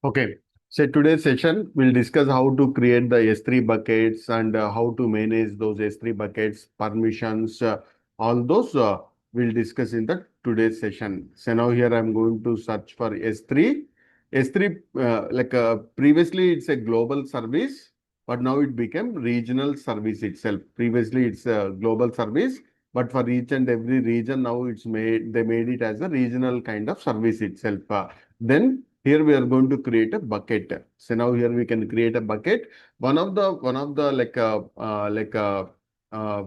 Okay. So today's session we'll discuss how to create the S3 buckets and how to manage those S3 buckets, permissions, all those we'll discuss in the today's session. So now here I'm going to search for S3. S3 previously it's a global service, but now it became regional service itself. Previously it's a global service, but for each and every region now they made it as a regional kind of service itself. Then here we are going to create a bucket. So now here we can create a bucket. One of the uh,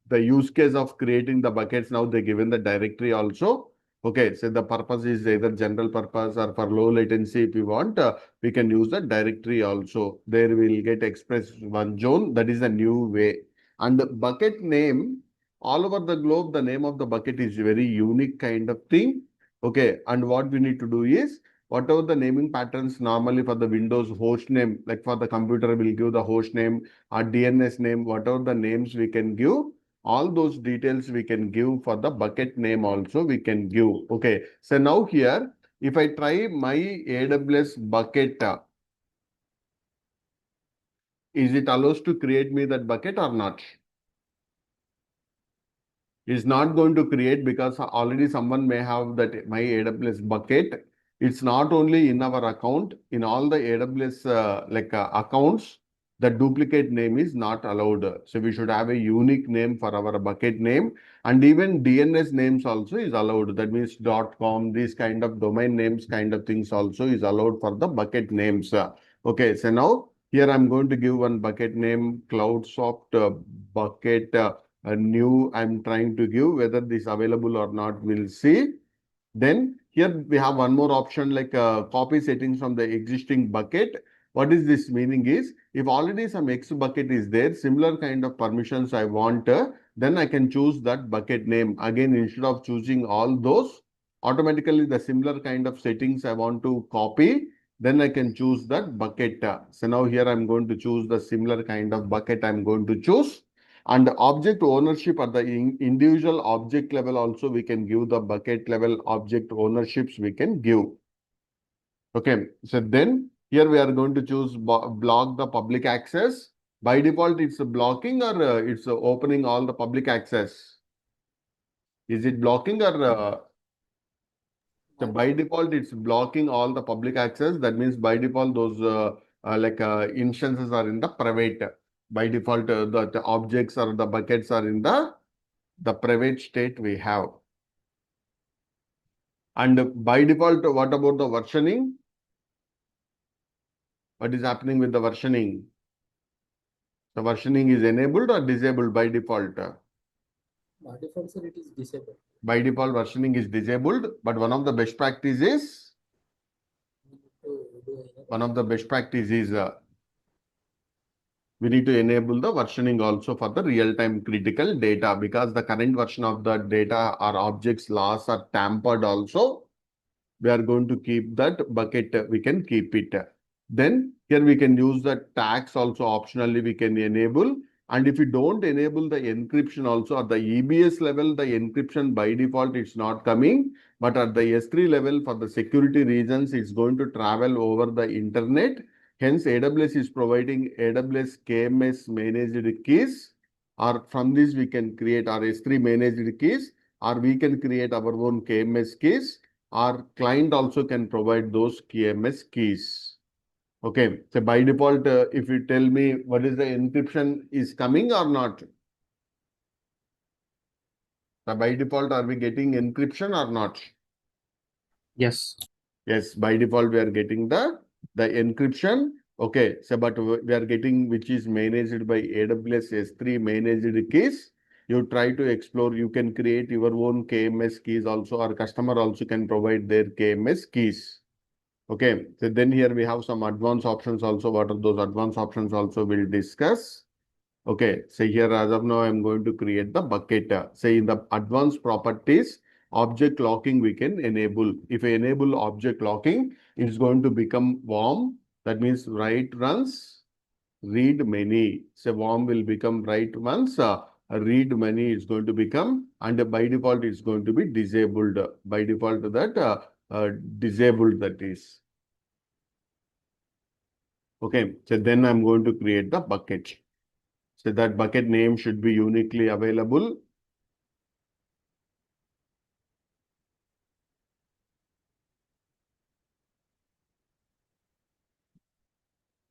the use case of creating the buckets, now they given the directory also. Okay, so the purpose is either general purpose or for low latency. If you want, we can use the directory also. There we will get express one zone. That is a new way. And the bucket name, all over the globe, the name of the bucket is very unique kind of thing. Okay, and what we need to do is whatever the naming patterns normally for the Windows host name, like for the computer, we'll give the host name or DNS name, whatever the names we can give, all those details we can give for the bucket name also we can give. Okay, so now here, if I try my AWS bucket, is it allows to create me that bucket or not? Is not going to create because already someone may have that my AWS bucket. It's not only in our account, in all the AWS accounts, the duplicate name is not allowed. So we should have a unique name for our bucket name, and even DNS names also is allowed. That means .com, these kind of domain names kind of things also is allowed for the bucket names. Okay, so now here I'm going to give one bucket name, CloudSoft bucket. A new I'm trying to give, whether this available or not, we'll see. Then here we have one more option like copy settings from the existing bucket. What is this meaning is, if already some X bucket is there, similar kind of permissions I want, then I can choose that bucket name. Again, instead of choosing all those, automatically the similar kind of settings I want to copy, then I can choose that bucket. So now here I'm going to choose the similar kind of bucket I'm going to choose. And object ownership at the individual object level also we can give the bucket level object ownerships we can give. Okay, so then here we are going to choose block the public access. By default, it's blocking or it's opening all the public access. Is it blocking or so by default it's blocking all the public access? That means by default those instances are in the private. By default, the objects or the buckets are in the private state we have. And by default, what about the versioning? What is happening with the versioning? The versioning is enabled or disabled by default? By default, sir, it is disabled. By default, versioning is disabled, but one of the best practices we need to enable the versioning also for the real-time critical data, because the current version of the data or objects lost or tampered also, we are going to keep that bucket, we can keep it. Then here we can use the tags also optionally we can enable. And if you don't enable the encryption also at the EBS level, the encryption by default it's not coming. But at the S3 level, for the security reasons, it's going to travel over the internet. Hence, AWS is providing AWS KMS managed keys, or from this we can create our S3 managed keys, or we can create our own KMS keys. Our client also can provide those KMS keys. Okay, so by default, if you tell me what is the encryption is coming or not? So by default, are we getting encryption or not? Yes. Yes, by default, we are getting the encryption. Okay, so but we are getting which is managed by AWS S3 managed keys. You try to explore, you can create your own KMS keys also, or customer also can provide their KMS keys. Okay, so then here we have some advanced options also. What are those advanced options also we'll discuss. Okay, so here as of now, I'm going to create the bucket. Say in the advanced properties, object locking we can enable. If I enable object locking, it's going to become warm. That means write runs, read many. So warm will become write once, read many is going to become, and by default it's going to be disabled. By default that disabled that is. Okay, so then I'm going to create the bucket. So that bucket name should be uniquely available.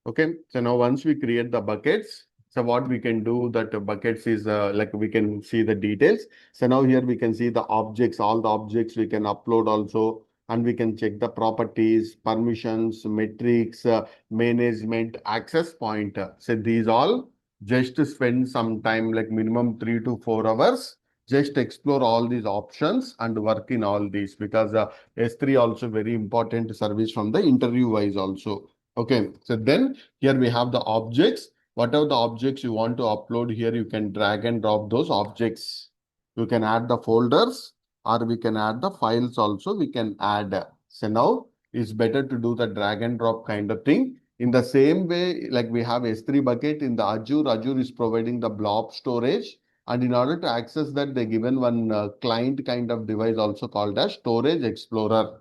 Okay, so now once we create the buckets, so what we can do that buckets is like we can see the details. So now here we can see the objects, all the objects we can upload also, and we can check the properties, permissions, metrics, management, access point. So these all just to spend some time, like minimum 3 to 4 hours, just explore all these options and work in all these, because S3 also very important service from the interview wise also. Okay, so then here we have the objects. Whatever the objects you want to upload here, you can drag and drop those objects. You can add the folders or we can add the files also. We can add. So now it's better to do the drag and drop kind of thing. In the same way, like we have S3 bucket in the Azure, Azure is providing the blob storage. And in order to access that, they given one client kind of device also called as Storage Explorer.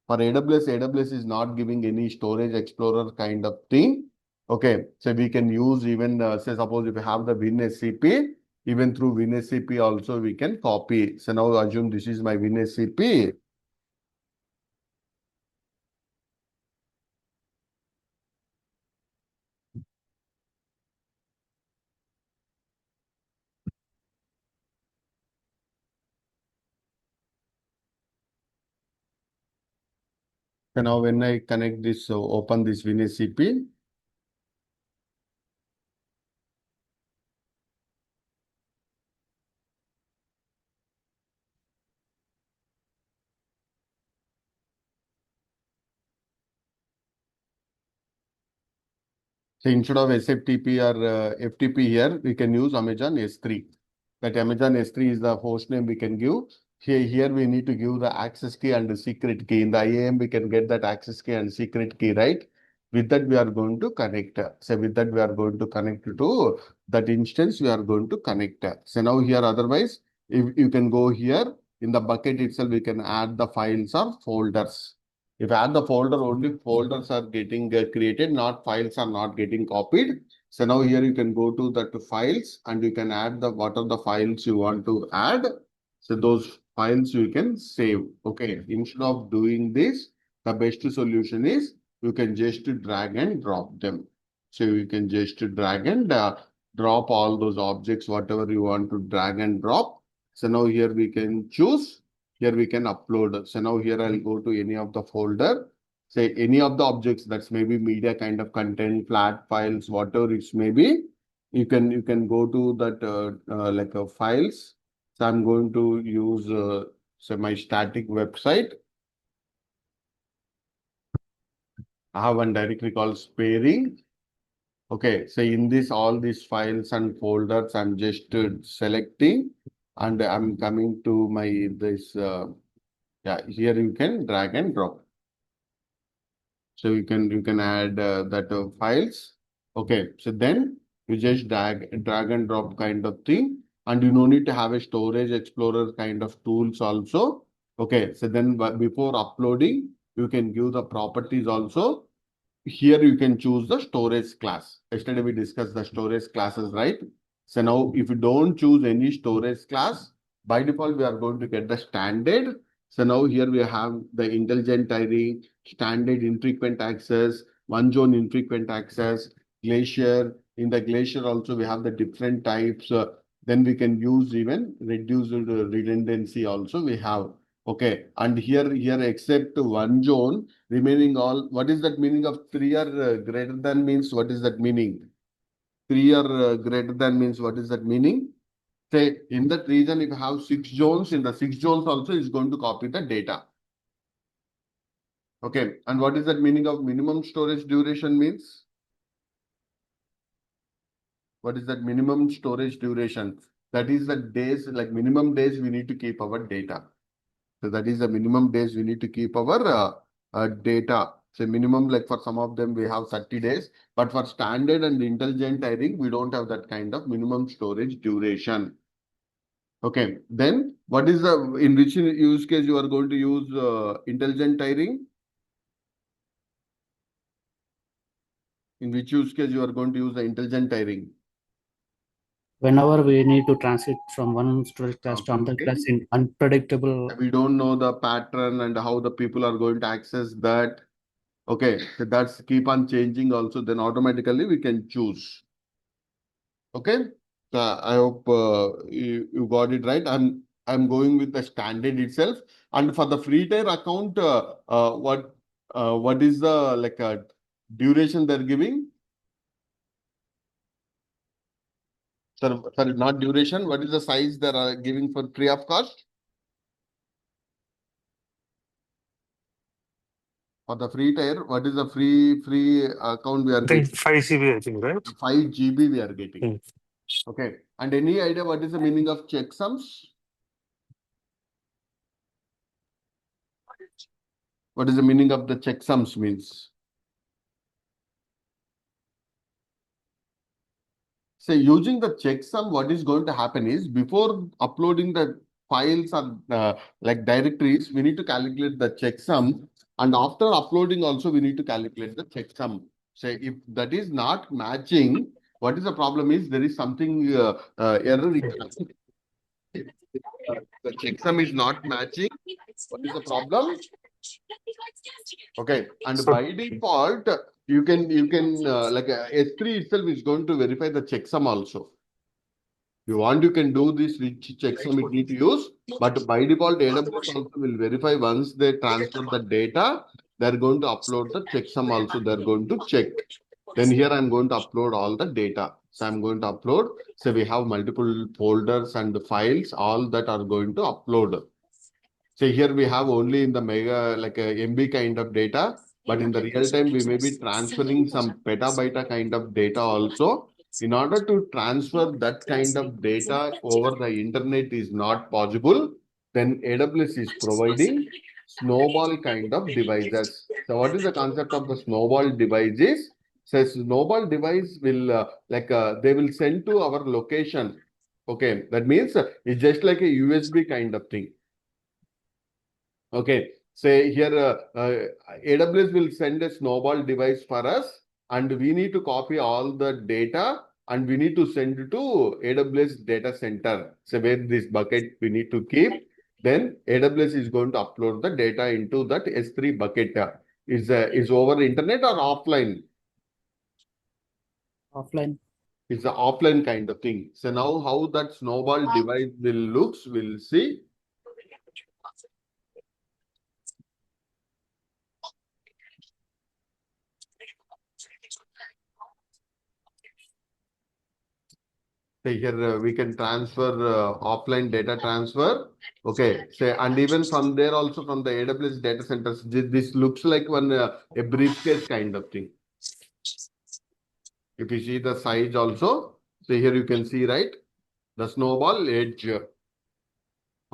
For AWS, AWS is not giving any storage explorer kind of thing. Okay, so we can use even, say, suppose if you have the WinSCP, even through WinSCP also we can copy. So now assume this is my WinSCP. So now when I connect this, so open this WinSCP, so instead of SFTP or FTP here, we can use Amazon S3. That Amazon S3 is the host name we can give. Here we need to give the access key and the secret key. In the IAM, we can get that access key and secret key, right? With that, we are going to connect. So with that, we are going to connect to that instance, we are going to connect. So now here, otherwise, if you can go here in the bucket itself, we can add the files or folders. If I add the folder, only folders are getting created, not files are not getting copied. So now here you can go to that files and you can add the what are the files you want to add. So those files you can save. Okay. Instead of doing this, the best solution is you can just drag and drop them. So you can just drag and drop all those objects, whatever you want to drag and drop. So now here we can choose. Here we can upload. So now here I'll go to any of the folder, say any of the objects that's maybe media kind of content, flat files, whatever it may be. You can go to that like files. So I'm going to use say my static website. I have one directory called sparing. Okay, so in this all these files and folders, I'm just selecting and I'm coming to my this yeah, here you can drag and drop. So you can add that files. Okay, so then you just drag and drop kind of thing, and you no need to have a storage explorer kind of tools also. Okay, so then before uploading, you can give the properties also. Here you can choose the storage class. Yesterday we discussed the storage classes, right? So now if you don't choose any storage class, by default we are going to get the standard. So now here we have the intelligent tiering, standard infrequent access, one zone infrequent access, glacier. In the glacier also we have the different types. Then we can use even reduced redundancy also we have. Okay, and here except one zone, remaining all, what is that meaning of 3 or greater than means? What is that meaning? 3 or greater than means what is that meaning? Say in that region, if you have 6 zones, in the 6 zones also is going to copy the data. Okay, and what is that meaning of minimum storage duration means? What is that minimum storage duration? That is the days, like minimum days we need to keep our data. So that is the minimum days we need to keep our data. So minimum, like for some of them, we have 30 days, but for standard and intelligent tiering, we don't have that kind of minimum storage duration. Okay, then what is the, in which use case you are going to use intelligent tiering? In which use case you are going to use the intelligent tiering? Whenever we need to transit from one storage class to another Okay. class in unpredictable. We don't know the pattern and how the people are going to access that. Okay, so that's keep on changing also. Then automatically we can choose. Okay, so I hope you got it right. I'm going with the standard itself. And for the free tier account, what is the like duration they're giving? Sorry, not duration. What is the size they are giving for free of cost? For the free tier, what is the free account we are I think getting? 5 GB, I think, right? 5 GB we are getting. Hmm. Okay. And any idea what is the meaning of checksums? What is the meaning of the checksums means? So using the checksum, what is going to happen is before uploading the files or like directories, we need to calculate the checksum. And after uploading also, we need to calculate the checksum. So if that is not matching, what is the problem is there is something error. The checksum is not matching. What is the problem? Okay, and So, by default, you can like S3 itself is going to verify the checksum also. If you want, you can do this which checksum it need to use, but by default, AWS also will verify once they transfer the data, they're going to upload the checksum also. They're going to check. Then here I'm going to upload all the data. So I'm going to upload. So we have multiple folders and files, all that are going to upload. So here we have only in the mega, like a MB kind of data, but in the real time, we may be transferring some petabyte kind of data also. In order to transfer that kind of data over the internet is not possible, then AWS is providing snowball kind of devices. So what is the concept of the snowball devices? So snowball device will they will send to our location. Okay, that means it's just like a USB kind of thing. Okay, say here AWS will send a snowball device for us, and we need to copy all the data and we need to send it to AWS data center. So where this bucket we need to keep, then AWS is going to upload the data into that S3 bucket. Is over internet or offline? Offline. It's an offline kind of thing. So now how that snowball device will looks, we'll see. So here we can transfer offline data transfer. Okay. So and even from there also from the AWS data centers, this looks like one a briefcase kind of thing. If you see the size also, so here you can see right the snowball edge.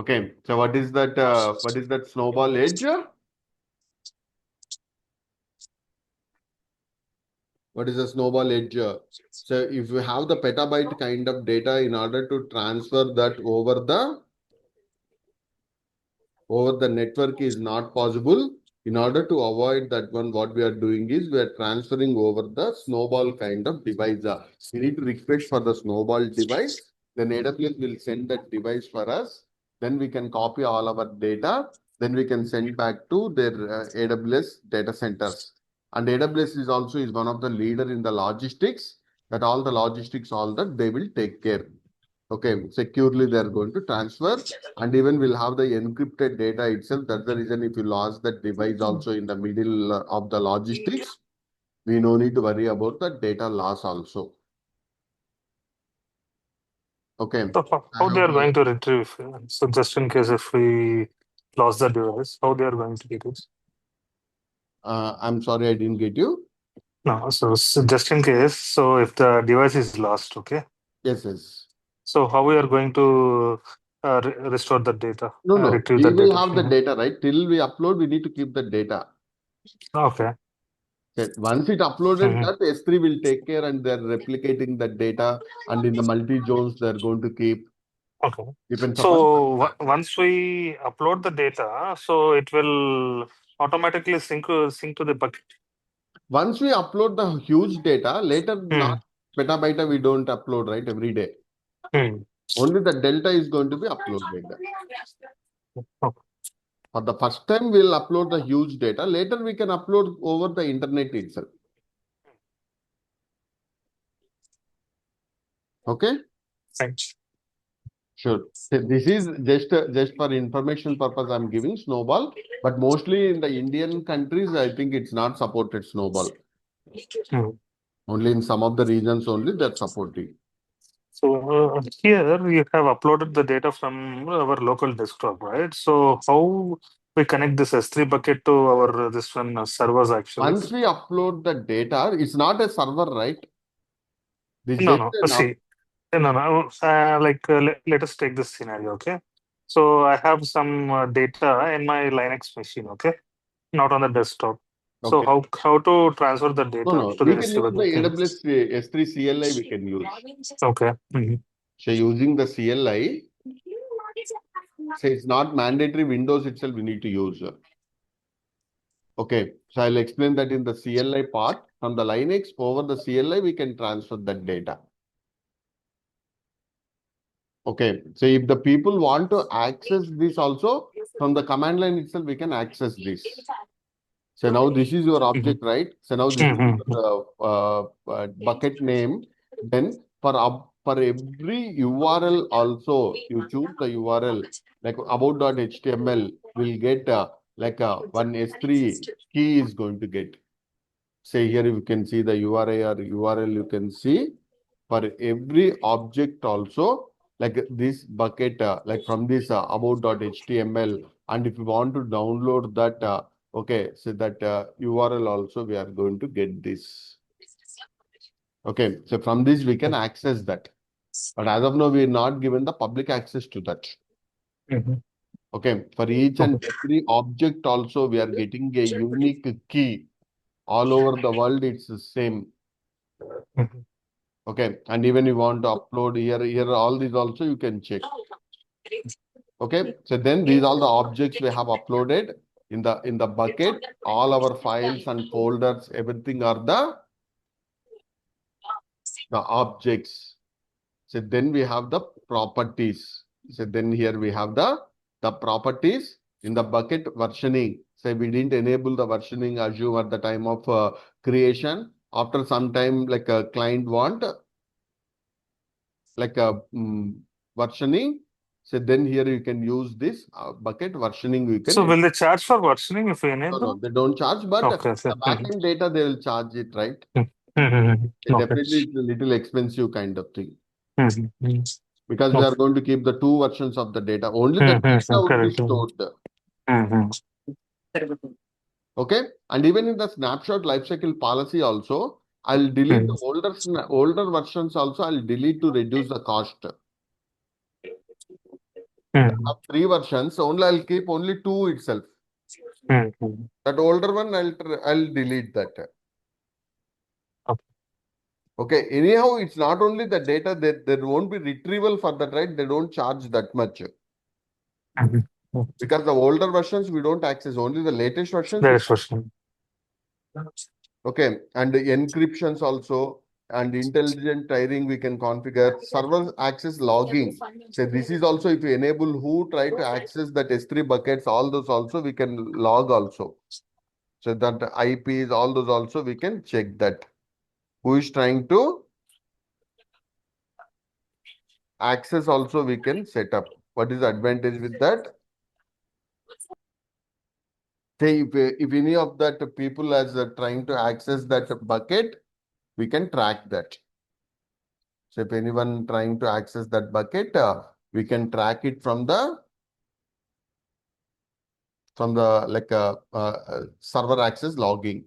Okay. So what is that? What is that snowball edge? What is a snowball edge? So if you have the petabyte kind of data in order to transfer that over the network is not possible. In order to avoid that one, what we are doing is we are transferring over the snowball kind of device. We need to request for the snowball device. Then AWS will send that device for us. Then we can copy all our data. Then we can send back to their AWS data centers. And AWS is one of the leader in the logistics. That all the logistics, all that they will take care. Okay, securely they are going to transfer, and even we'll have the encrypted data itself. That's the reason if you lost that device also in the middle of the logistics, we no need to worry about the data loss also. Okay. so how they are going to retrieve? So just in case if we lost the device, how they are going to get it? I'm sorry, I didn't get you. No, so just in case, so if the device is lost, okay, Yes, yes. so how we are going to restore the data, No, no. retrieve We the will data? have the data, right? Till we upload, we need to keep the data. Okay. Okay. Once it uploaded, Mhm. that S3 will take care and they're replicating the data, and in the multi zones, they're going to keep. Okay. Depends upon. So once we upload the data, so it will automatically sync to the bucket. Once we upload the huge data, later not petabyte we don't upload, right, every day. Only the delta is going to be uploaded. Okay. For the first time, we'll upload the huge data. Later, we can upload over the internet itself. Okay? Thanks. Sure. So this is just for information purpose I'm giving Snowball, but mostly in the Indian countries, I think it's not supported Snowball. Only in some of the regions only they're supporting. So here you have uploaded the data from our local desktop, right? So how we connect this S3 bucket to our this one servers actually? Once we upload the data, it's not a server, right? This is No, just no. See, no. Let us take this scenario, okay? So I have some data in my Linux machine, okay? Not on the desktop. So okay. how to transfer the data No. to the We can S3 use the bucket? AWS S3 CLI we can use. Okay. So using the CLI, so it's not mandatory Windows itself we need to use. Okay, so I'll explain that in the CLI part. From the Linux over the CLI, we can transfer that data. Okay, so if the people want to access this also, from the command line itself, we can access this. So now this is your object, right? So now this is the bucket name. Then for every URL also, you choose the URL like about.html will get one S3 key is going to get. Say here you can see the URI or URL you can see for every object also like this bucket like from this about.html, and if you want to download that okay, so that URL also we are going to get this. Okay, so from this we can access that, but as of now we are not given the public access to that. Okay, for each and every object also we are getting a unique key. All over the world it's the same. Okay, and even you want to upload here all these also you can check. Okay, so then these are the objects we have uploaded in the bucket. All our files and folders, everything are the objects. So then we have the properties. So then here we have the properties in the bucket versioning. Say we didn't enable the versioning Azure at the time of creation. After some time, like a client want like a versioning. So then here you can use this bucket versioning. You can. So will they charge for versioning if we enable? No, they don't charge, but the backend data they will charge it, right? Definitely, it's a little expensive kind of thing. Because we are going to keep the two versions of the data. Only the data would be stored. Okay, and even in the snapshot lifecycle policy also, I'll delete the older versions also. I'll delete to reduce the cost. I have 3 versions. Only I'll keep only 2 itself. That older one I'll delete that. Okay. Anyhow, it's not only the data that there won't be retrieval for that, right? They don't charge that much. Because the older versions we don't access, only the latest versions. Okay, and the encryptions also and intelligent tiering we can configure. Server access logging. So this is also if you enable who try to access that S3 buckets, all those also we can log also. So that IPs, all those also we can check that. Who is trying to access also we can set up. What is the advantage with that? Say if any of that people as trying to access that bucket, we can track that. So if anyone trying to access that bucket, we can track it from the like server access logging.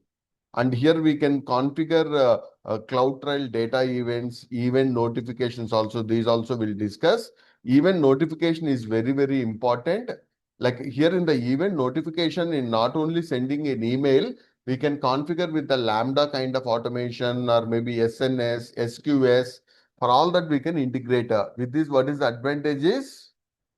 And here we can configure CloudTrail data events, event notifications also. These also we'll discuss. Event notification is very, very important. Like here in the event notification, in not only sending an email, we can configure with the Lambda kind of automation or maybe SNS, SQS. For all that, we can integrate. With this, what is the advantage is?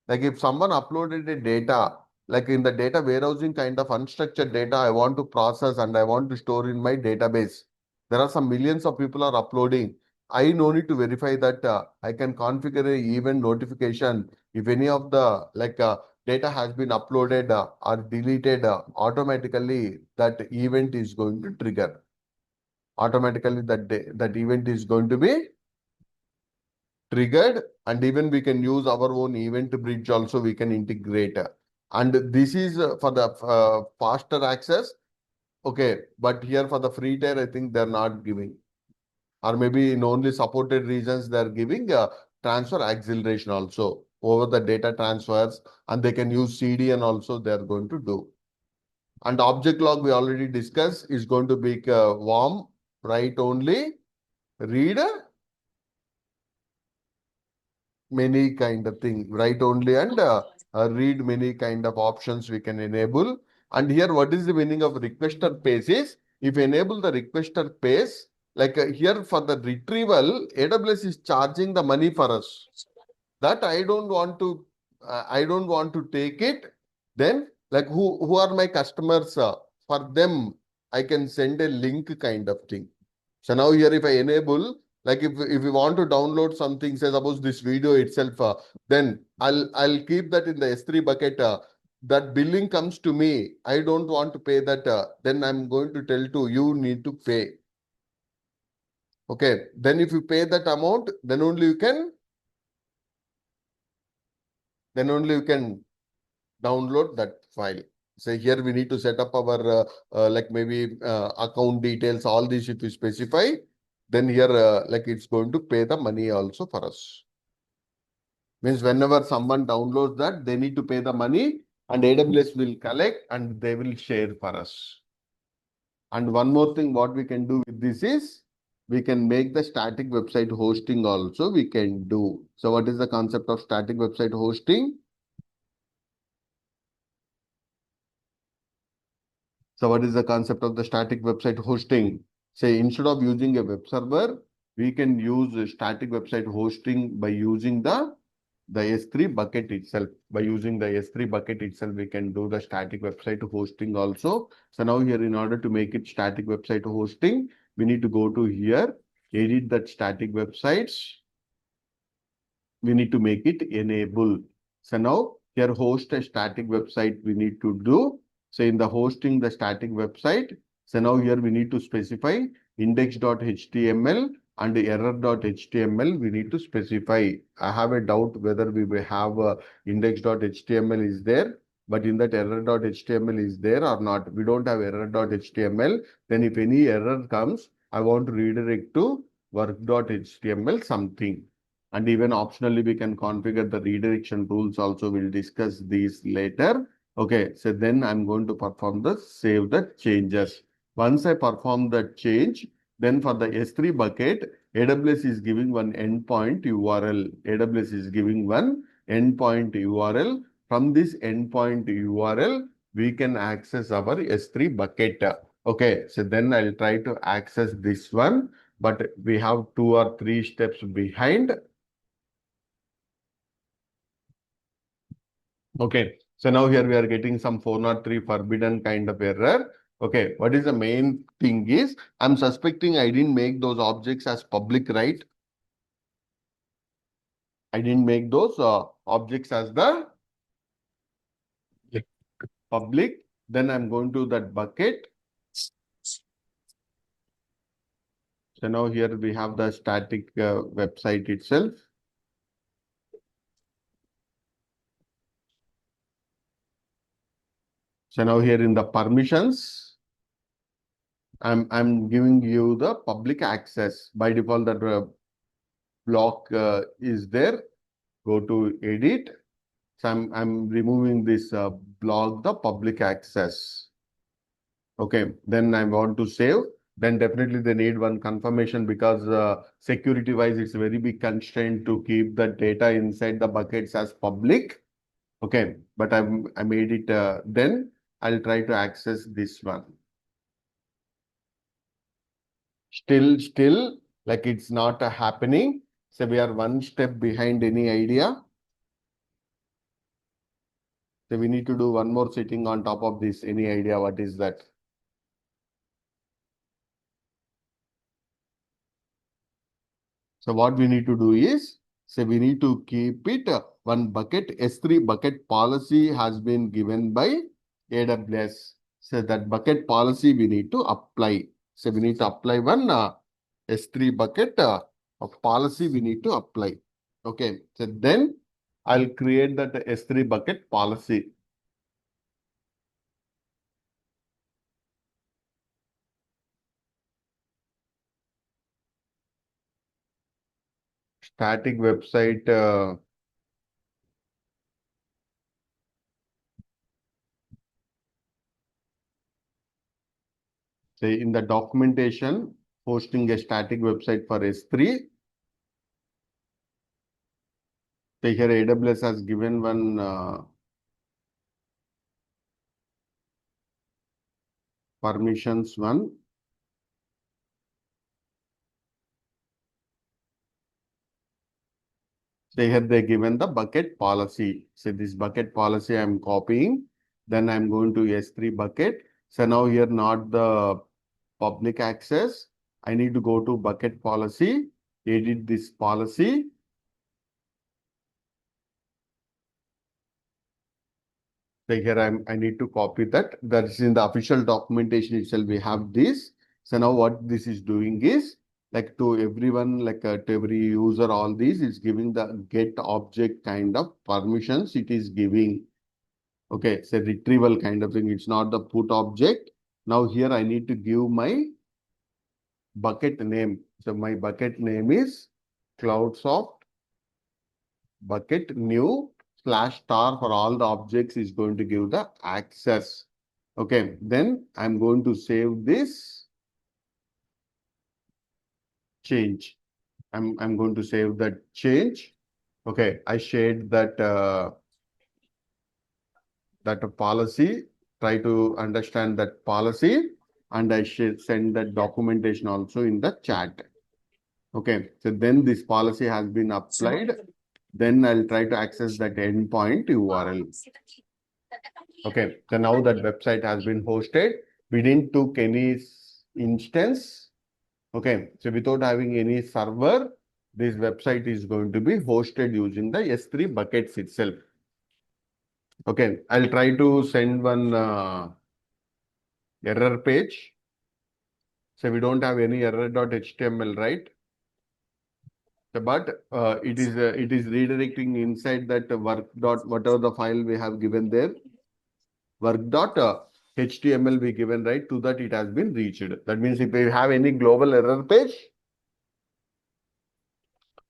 Like if someone uploaded a data like in the data warehousing kind of unstructured data I want to process and I want to store in my database. There are some millions of people are uploading. I no need to verify that I can configure a event notification if any of the data has been uploaded or deleted, automatically that event is going to trigger. Automatically that event is going to be triggered, and even we can use our own event bridge also we can integrate. And this is for the faster access. Okay, but here for the free tier, I think they're not giving, or maybe in only supported regions they're giving transfer acceleration also over the data transfers, and they can use CDN also they're going to do. And object log we already discussed is going to be warm, write only, read many kind of thing, write only, and read many kind of options we can enable. And here, what is the meaning of requester pace is, if you enable the requester pace, here for the retrieval, AWS is charging the money for us. That I don't want to take it. Then who are my customers? For them, I can send a link kind of thing. So now here, if I enable, if you want to download something, say suppose this video itself, then I'll keep that in the S3 bucket. That billing comes to me. I don't want to pay that. Then I'm going to tell to you need to pay. Okay. Then if you pay that amount, then only you can download that file. So here we need to set up our maybe account details, all these if you specify, then here it's going to pay the money also for us. Means whenever someone downloads that, they need to pay the money, and AWS will collect and they will share for us. And one more thing what we can do with this is, we can make the static website hosting also we can do. So what is the concept of static website hosting? So what is the concept of the static website hosting? Say instead of using a web server, we can use a static website hosting by using the S3 bucket itself. By using the S3 bucket itself, we can do the static website hosting also. So now here, in order to make it static website hosting, we need to go to here, edit that static websites. We need to make it enable. So now here, host a static website we need to do. So in the hosting the static website, so now here we need to specify index.html and error.html we need to specify. I have a doubt whether we will have index.html is there, but in that error.html is there or not. We don't have error.html. Then if any error comes, I want to redirect to work.html something. And even optionally, we can configure the redirection rules also. We'll discuss these later. Okay, so then I'm going to perform the save the changes. Once I perform the change, then for the S3 bucket, AWS is giving one endpoint URL. AWS is giving one endpoint URL. From this endpoint URL, we can access our S3 bucket. Okay, so then I'll try to access this one, but we have 2 or 3 steps behind. Okay, so now here we are getting some 403 forbidden kind of error. Okay, what is the main thing is, I'm suspecting I didn't make those objects as public, right? I didn't make those objects as the public. Then I'm going to that bucket. So now here we have the static website itself. So now here in the permissions, I'm giving you the public access. By default, that block is there. Go to edit. So I'm removing this block, the public access. Okay, then I want to save. Then definitely they need one confirmation, because security wise, it's a very big constraint to keep the data inside the buckets as public. Okay, but I made it. Then I'll try to access this one. Still, like it's not happening. So we are one step behind any idea. So we need to do one more setting on top of this. Any idea what is that? So what we need to do is, so we need to keep it one bucket. S3 bucket policy has been given by AWS. So that bucket policy we need to apply. So we need to apply one S3 bucket of policy we need to apply. Okay. So then I'll create that S3 bucket policy. Static website. Say in the documentation, hosting a static website for S3. So here AWS has given one permissions one. So here they given the bucket policy. So this bucket policy I'm copying. Then I'm going to S3 bucket. So now here not the public access. I need to go to bucket policy, edit this policy. So here I need to copy that. That is in the official documentation itself. We have this. So now what this is doing is like to everyone, like to every user, all these is giving the get object kind of permissions. It is giving. Okay, so retrieval kind of thing. It's not the put object. Now here I need to give my bucket name. So my bucket name is cloudsoft bucket new / star for all the objects is going to give the access. Okay, then I'm going to save this change. I'm going to save that change. Okay, I shared that that policy. Try to understand that policy, and I should send that documentation also in the chat. Okay, so then this policy has been applied. Then I'll try to access that endpoint URL. Okay, so now that website has been hosted. We didn't took any instance. Okay, so without having any server, this website is going to be hosted using the S3 buckets itself. Okay, I'll try to send one error page. So we don't have any error.html, right? But it is redirecting inside that work dot whatever the file we have given there, work dot HTML we given, right? To that it has been reached. That means if we have any global error page,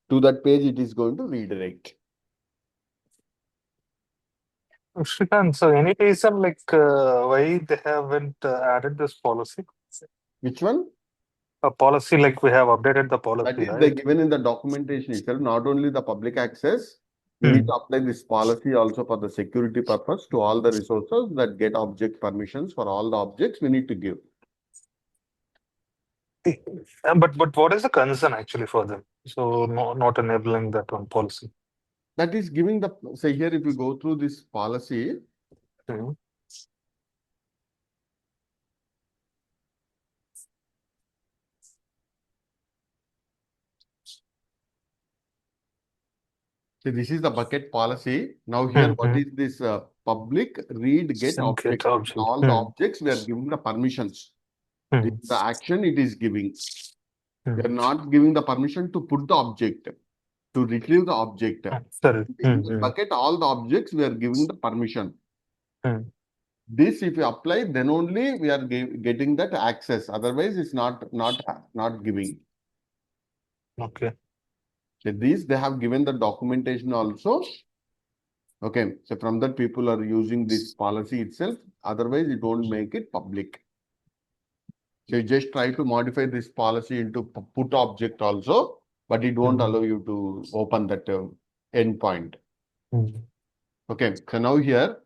to that page it is going to redirect. Shrikant, so any reason like why they haven't added this policy? Which one? A policy like we have updated the That policy, is they right? given in the documentation itself, not only the public access. We need to apply this policy also for the security purpose to all the resources that get object permissions for all the objects we need to give. But what is the concern actually for them? So not enabling that one policy. That is giving the, say here if you go through this policy, so this is the bucket policy. Now here, what is this public read get object? All the objects we are giving the permissions. This is the action it is giving. We are not giving the permission to put the object, to retrieve the object. In the bucket, all the objects we are giving the permission. This if you apply, then only we are getting that access. Otherwise, it's not giving. Okay. So these they have given the documentation also. Okay, so from that people are using this policy itself. Otherwise, it won't make it public. So you just try to modify this policy into put object also, but it won't allow you to open that endpoint. Okay, so now here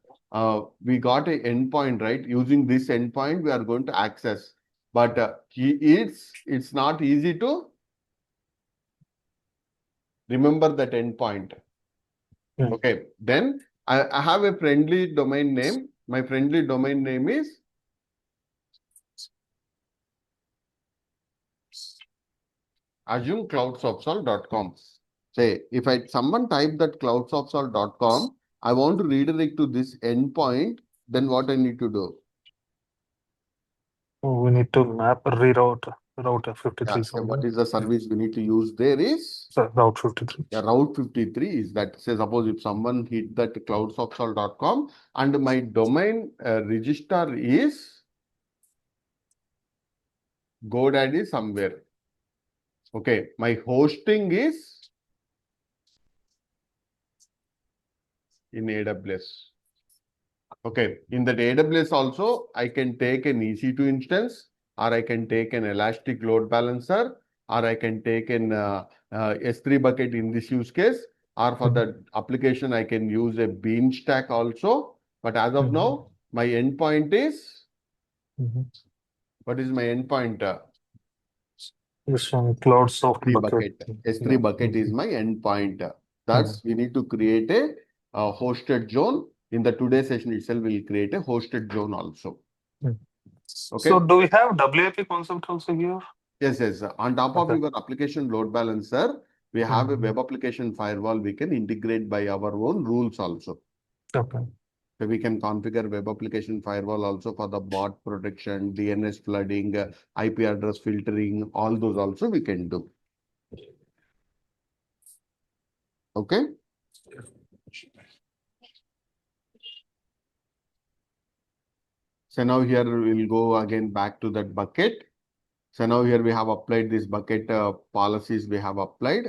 we got a endpoint, right? Using this endpoint, we are going to access, but it's not easy to remember that endpoint. Okay, then I have a friendly domain name. My friendly domain name is assume cloudsoft.com. Say, if someone type that cloudsoft.com, I want to redirect to this endpoint, then what I need to do? We need to map reroute route 53 Yeah, so what something. is the service we need to use there is Route 53. yeah, route 53 is that. Say, suppose if someone hit that cloudsoft.com and my domain register is GoDaddy somewhere. Okay, my hosting is in AWS. Okay, in that AWS also, I can take an EC2 instance, or I can take an Elastic load balancer, or I can take an S3 bucket in this use case, or for the application, I can use a bean stack also. But as of now, my endpoint is, what is my endpoint? This one, CloudSoft S3 bucket. bucket. S3 bucket is my endpoint. That's we need to create a hosted zone. In the today session itself, we'll create a hosted zone also. Okay. So do we have WAP concept also here? Yes, yes. On top of Okay. your application load balancer, we have a web application firewall. We can integrate by our own rules also. Okay. So we can configure web application firewall also for the bot protection, DNS flooding, IP address filtering, all those also we can do. Okay. So now here we'll go again back to that bucket. So now here we have applied this bucket policies we have applied,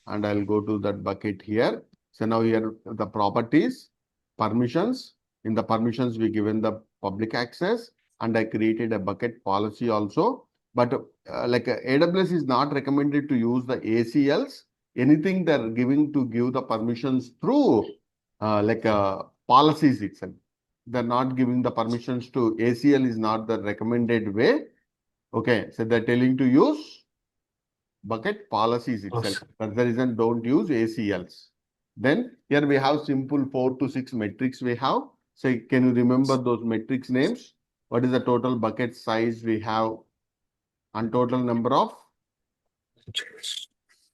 and I'll go to that bucket here. So now here the properties, permissions. In the permissions we given the public access, and I created a bucket policy also. But AWS is not recommended to use the ACLs. Anything they're giving to give the permissions through policies itself. They're not giving the permissions to ACL is not the recommended way. Okay, so they're telling to use bucket policies itself. That's the reason don't use ACLs. Then here we have simple 4 to 6 metrics we have. So can you remember those metrics names? What is the total bucket size we have and total number of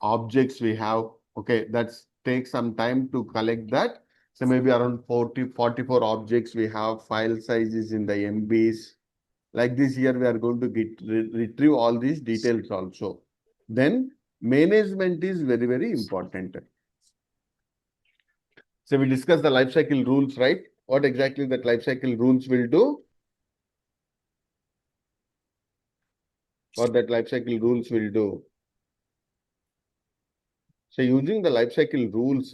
objects we have? Okay, that's take some time to collect that. So maybe around 44 objects we have, file sizes in the MBs. Like this here, we are going to retrieve all these details also. Then management is very, very important. So we discuss the lifecycle rules, right? What exactly that lifecycle rules will do? What that lifecycle rules will do? So using the lifecycle rules,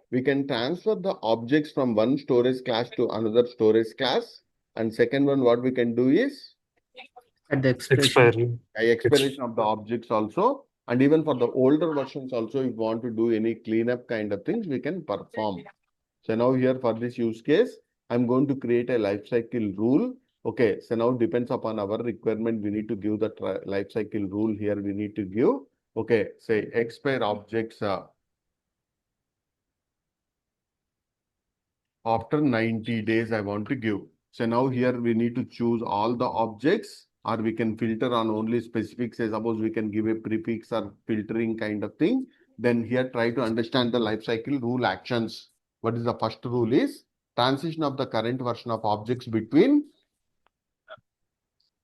we can transfer the objects from one storage class to another storage class. And second one, what we can do is At the expiration. expiration of the objects also. And even for the older versions also, if you want to do any cleanup kind of things, we can perform. So now here for this use case, I'm going to create a lifecycle rule. Okay, so now depends upon our requirement. We need to give the lifecycle rule here. We need to give, okay, say expire objects after 90 days I want to give. So now here we need to choose all the objects, or we can filter on only specific, say suppose we can give a prefix or filtering kind of thing. Then here try to understand the lifecycle rule actions. What is the first rule is transition of the current version of objects between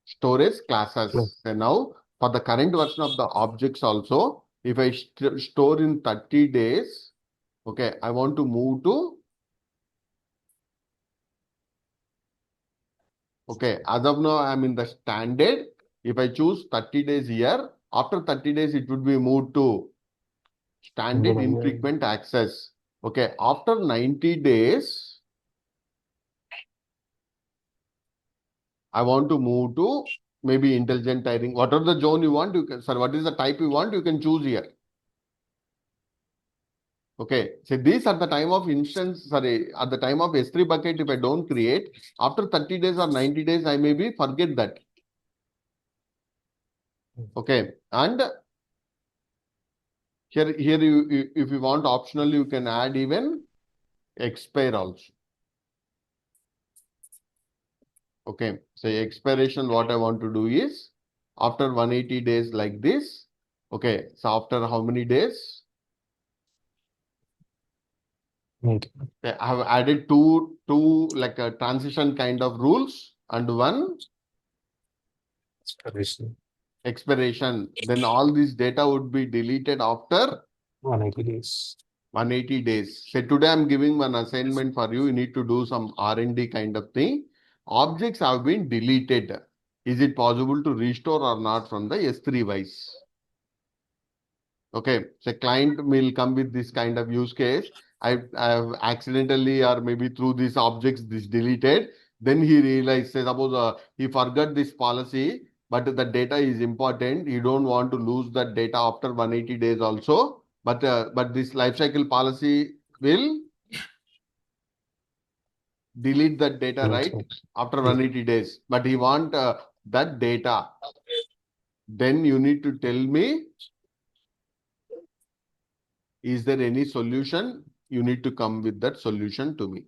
storage classes. So now for the current version of the objects also, if I store in 30 days, okay, I want to move to okay, as of now, I'm in the standard. If I choose 30 days here, after 30 days, it would be moved to standard infrequent access. Okay, after 90 days, I want to move to maybe intelligent tiering. Whatever the zone you want, you can, sir, what is the type you want, you can choose here. Okay, so these are the time of instance, sorry, at the time of S3 bucket, if I don't create, after 30 days or 90 days, I maybe forget that. Okay, and here you if you want optional, you can add even expire also. Okay, so expiration, what I want to do is after 180 days like this. Okay, so after how many days? Right. I have added two like a transition kind of rules and one Expiration. expiration. Then all this data would be deleted after 180 days. 180 days. So today I'm giving one assignment for you. You need to do some R&D kind of thing. Objects have been deleted. Is it possible to restore or not from the S3 wise? Okay, so client will come with this kind of use case. I have accidentally or maybe through these objects this deleted. Then he realized, say suppose he forgot this policy, but the data is important. You don't want to lose that data after 180 days also. But this lifecycle policy will delete that data, right? After 180 days. But he want that data. Then you need to tell me, is there any solution? You need to come with that solution to me.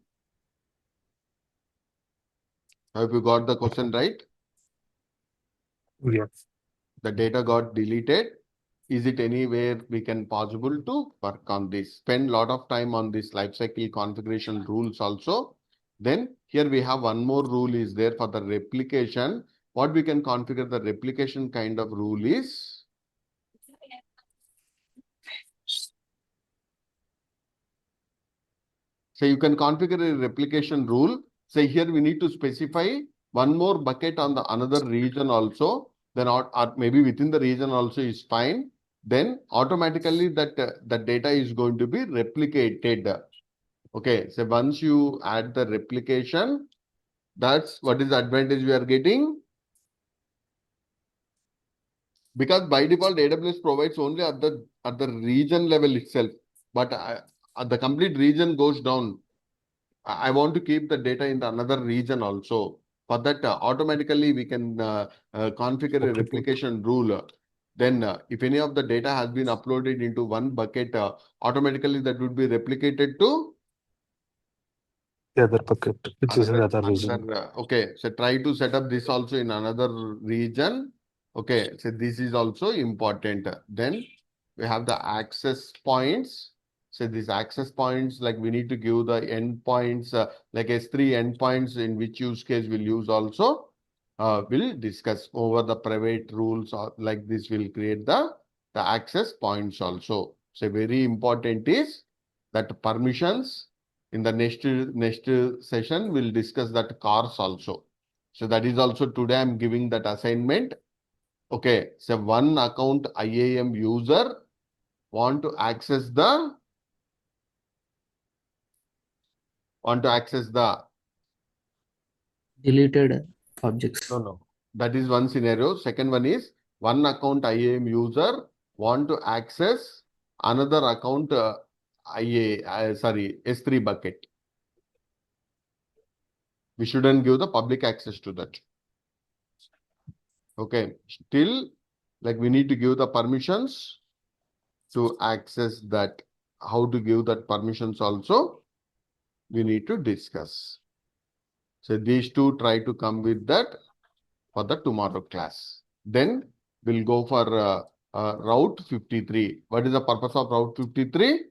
Have you got the question right? Yes. The data got deleted. Is it anywhere we can possible to work on this? Spend a lot of time on this lifecycle configuration rules also. Then here we have one more rule is there for the replication. What we can configure the replication kind of rule is, so you can configure a replication rule. Say here we need to specify one more bucket on the another region also. Then or maybe within the region also is fine. Then automatically that data is going to be replicated. Okay, so once you add the replication, that's what is the advantage we are getting. Because by default AWS provides only at the region level itself, but the complete region goes down. I want to keep the data in the another region also. For that, automatically we can configure a replication rule. Then, if any of the data has been uploaded into one bucket, automatically that would be replicated to The other bucket, which is in the other region. okay, so try to set up this also in another region. Okay, so this is also important. Then we have the access points. So these access points, like we need to give the endpoints, like S3 endpoints in which use case we'll use also. We'll discuss over the private rules or like this will create the access points also. So very important is that permissions. In the next session, we'll discuss that cars also. So that is also today I'm giving that assignment. Okay, so one account IAM user want to access the Deleted objects. no. That is one scenario. Second one is one account IAM user want to access another account S3 bucket. We shouldn't give the public access to that. Okay, still like we need to give the permissions to access that. How to give that permissions also we need to discuss. So these two try to come with that for the tomorrow class. Then we'll go for route 53. What is the purpose of route 53?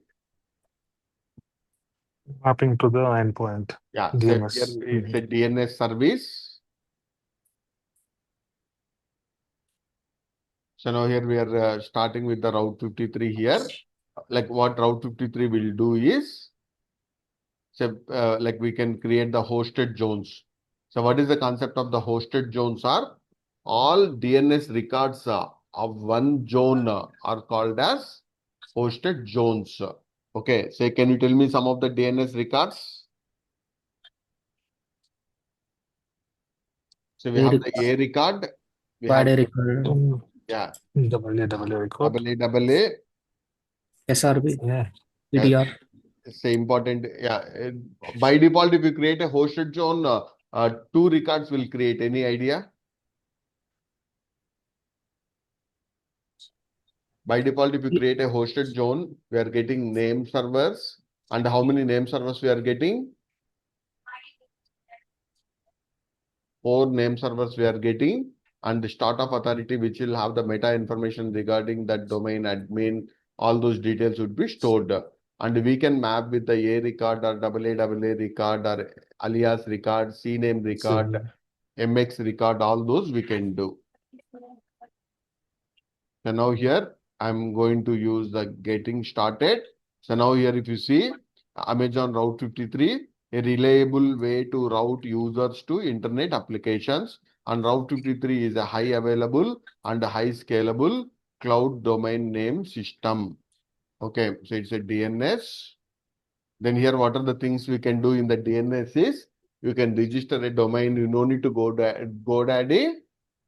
Mapping to the endpoint. Yeah, DNS. so here it's a DNS service. So now here we are starting with the route 53 here. Like what route 53 will do is, so like we can create the hosted zones. So what is the concept of the hosted zones are? All DNS records of one zone are called as hosted zones. Okay, so can you tell me some of the DNS records? So we have the A record. We have record. yeah. WW record. AA. SRB. Yeah. PDR. Say important. Yeah. By default, if you create a hosted zone, two records will create. Any idea? By default, if you create a hosted zone, we are getting name servers, And how many name servers we are getting? 4 name servers we are getting. And the start of authority, which will have the meta information regarding that domain admin, all those details would be stored. And we can map with the A record or AA record or alias record, CNAME record, MX record, all those we can do. So now here I'm going to use the getting started. So now here if you see Amazon Route 53, a reliable way to route users to internet applications. And Route 53 is a high available and a high scalable cloud domain name system. Okay, so it's a DNS. Then here what are the things we can do in the DNS is you can register a domain. You no need to go to GoDaddy.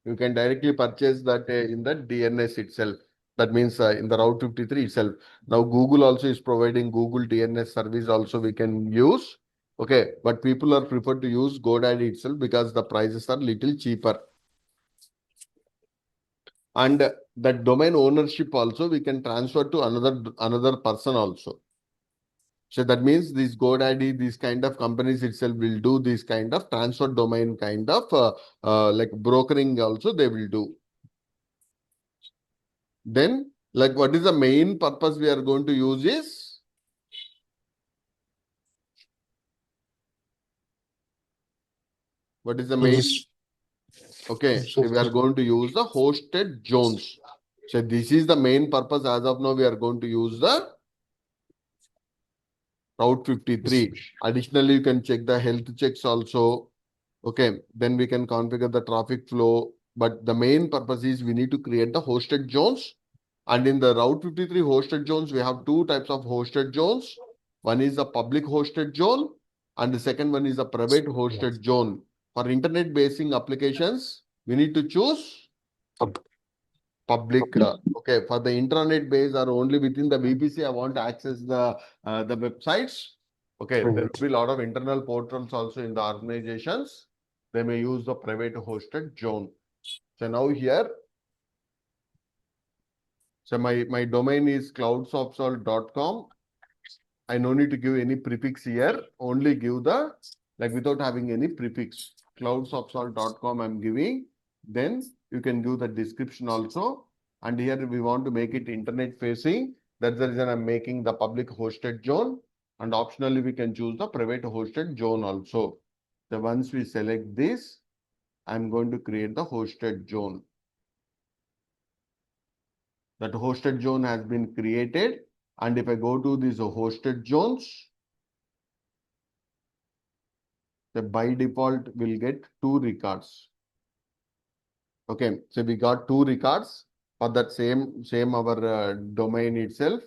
You can directly purchase that in the DNS itself. That means in the Route 53 itself. Now Google also is providing Google DNS service also we can use. Okay, but people are preferred to use GoDaddy itself because the prices are little cheaper. And that domain ownership also we can transfer to another person also. So that means this GoDaddy, these kind of companies itself will do this kind of transfer domain kind of like brokering also they will do. Then, like what is the main purpose we are going to use is? What is the main? Okay, so we are going to use the hosted zones. So this is the main purpose. As of now, we are going to use the Route 53. Additionally, you can check the health checks also. Okay, then we can configure the traffic flow. But the main purpose is we need to create the hosted zones. And in the Route 53 hosted zones, we have 2 types of hosted zones. One is a public hosted zone, and the second one is a private hosted zone. For internet basing applications, we need to choose public. Okay, for the intranet base or only within the VPC, I want to access the websites. Okay, there will be a lot of internal portals also in the organizations. They may use the private hosted zone. So now here, so my domain is cloudsoft.com. I no need to give any prefix here, only give the, like without having any prefix. Cloudsoft.com I'm giving. Then you can give the description also. And here we want to make it internet facing. That's the reason I'm making the public hosted zone. And optionally, we can choose the private hosted zone also. So once we select this, I'm going to create the hosted zone. That hosted zone has been created. And if I go to these hosted zones, the by default will get 2 records. Okay, so we got 2 records for that same our domain itself.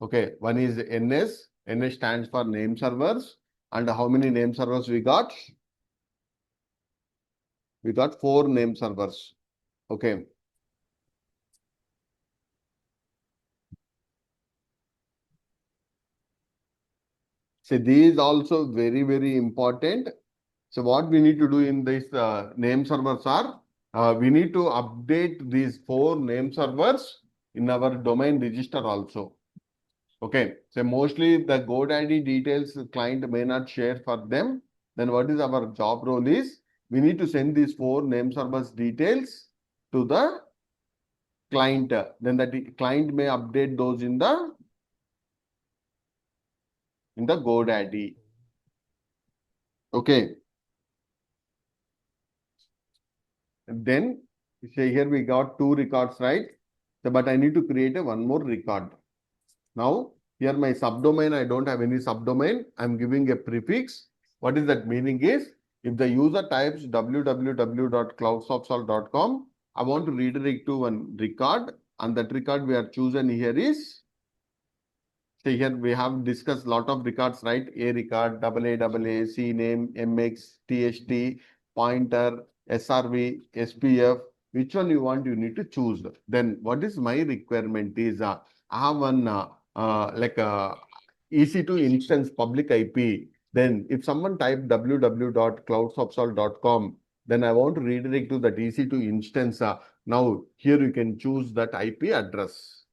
Okay, one is NS. NS stands for name servers. And how many name servers we got? We got 4 name servers. Okay. So these also very, very important. So what we need to do in this name servers are, we need to update these 4 name servers in our domain register also. Okay, so mostly the GoDaddy details client may not share for them. Then what is our job role is, we need to send these 4 name servers details to the client. Then the client may update those in the GoDaddy. Okay. And then say here we got 2 records, right? So, but I need to create one more record. Now, here my subdomain, I don't have any subdomain. I'm giving a prefix. What is that meaning is, if the user types www.cloudsoft.com, I want to redirect to one record, and that record we are chosen here is, say here we have discussed a lot of records, right? A record, AA, CNAME, MX, TST, pointer, SRV, SPF. Which one you want, you need to choose. Then what is my requirement is, I have one like EC2 instance public IP. Then if someone type www.cloudsoft.com, then I want to redirect to that EC2 instance. Now here you can choose that IP address.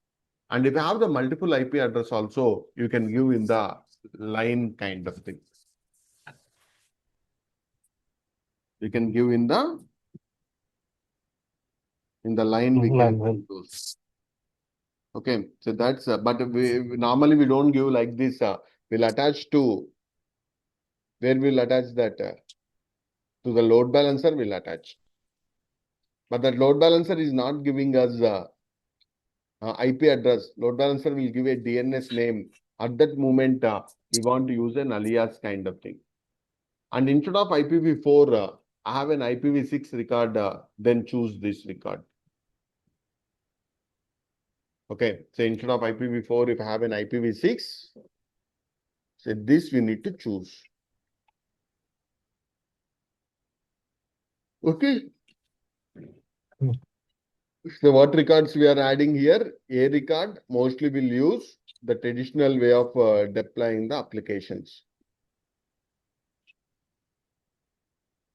And if you have the multiple IP address also, you can give in the line kind of thing. We can give in the line we can give those. Okay, so that's but normally we don't give like this. We'll attach to where we'll attach that to the load balancer. We'll attach, but that load balancer is not giving us IP address. Load balancer will give a DNS name. At that moment, we want to use an alias kind of thing. And instead of IPv4, I have an IPv6 record. Then choose this record. Okay, so instead of IPv4, if I have an IPv6, so this we need to choose. Okay. So what records we are adding here? A record mostly will use the traditional way of deploying the applications.